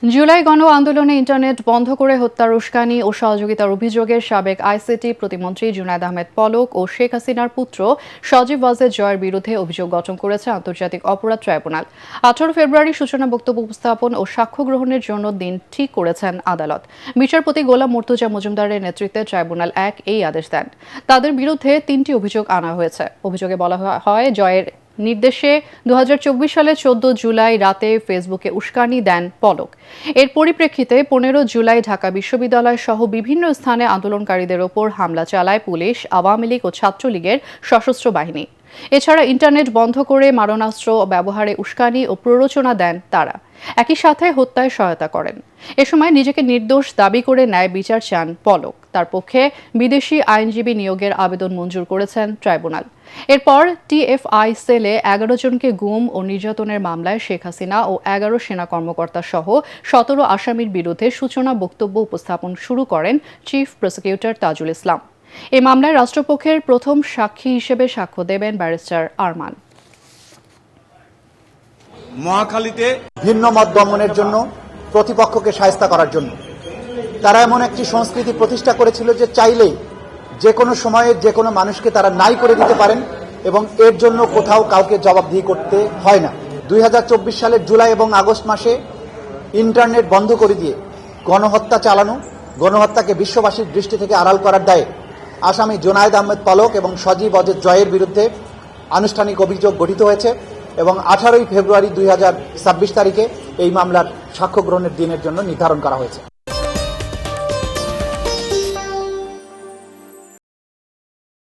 জুলাই গণ আন্দোলনে ইন্টারনেট বন্ধ করে হত্যার উস্কানি ও সহযোগিতার অভিযোগে সাবেক আইসিটি প্রতিমন্ত্রী জুনায়েদ আহমেদ পলক ও শেখ হাসিনার পুত্র সজীব ওয়াজেদ জয়ের বিরুদ্ধে অভিযোগ গঠন করেছে আন্তর্জাতিক অপরাধ ট্রাইব্যুনাল। 18 ফেব্রুয়ারি সূচনা বক্তব্য উপস্থাপন ও সাক্ষ্য গ্রহণের জন্য দিন ঠিক করেছেন আদালত। বিচারপতি গোলাম মুর্তজা মজুমদারের নেতৃত্বে ট্রাইব্যুনাল 1 এই আদেশ দেন। তাদের বিরুদ্ধে 3টি অভিযোগ আনা হয়েছে। অভিযোগে বলা হয়, জয়ের নির্দেশে 2024 সালের 14 জুলাই রাতে ফেসবুকে উস্কানি দেন পলক। এর পরিপ্রেক্ষিতে 15 জুলাই ঢাকা বিশ্ববিদ্যালয় সহ বিভিন্ন স্থানে আন্দোলনকারীদের ওপর হামলা চালায় পুলিশ, আওয়ামী লীগ ও ছাত্রলীগের সশস্ত্র বাহিনী। এছাড়া ইন্টারনেট বন্ধ করে মারণাস্ত্র ব্যবহারে উস্কানি ও প্ররোচনা দেন তারা। একই সাথে হত্যায় সহায়তা করেন। এ সময় নিজেকে নির্দোষ দাবি করে ন্যায় বিচার চান পলক। তার পক্ষে বিদেশি আইনজীবী নিয়োগের আবেদন মঞ্জুর করেছেন ট্রাইব্যুনাল। এরপর টিএফআই সেলে 11 জনকে গুম ও নির্যাতনের মামলায় শেখ হাসিনা ও 11 সেনা কর্মকর্তা সহ 17 আসামির বিরুদ্ধে সূচনা বক্তব্য উপস্থাপন শুরু করেন চিফ প্রসিকিউটর তাজুল ইসলাম। এই মামলায় রাষ্ট্রপক্ষের প্রথম সাক্ষী হিসেবে সাক্ষ্য দেবেন ব্যারিস্টার আরমান। মহাখালীতে ভিন্ন মত দমনের জন্য, প্রতিপক্ষকে শায়েস্তা করার জন্য তারা এমন একটি সংস্কৃতি প্রতিষ্ঠা করেছিল যে চাইলেই যে কোনো সময়ে যে কোনো মানুষকে তারা নাই করে দিতে পারেন এবং এর জন্য কোথাও কাউকে জবাবদিহি করতে হয় না। 2024 সালের জুলাই এবং আগস্ট মাসে ইন্টারনেট বন্ধ করে দিয়ে গণহত্যা চালানো, গণহত্যাকে বিশ্ববাসীর দৃষ্টি থেকে আড়াল করার দায়ে আসামি জুনায়েদ আহমেদ পলক এবং সজীব ওয়াজেদ জয়ের বিরুদ্ধে আনুষ্ঠানিক অভিযোগ গঠিত হয়েছে এবং 18 ফেব্রুয়ারি 2026 তারিখে এই মামলার সাক্ষ্য গ্রহণের দিনের জন্য নির্ধারণ করা হয়েছে।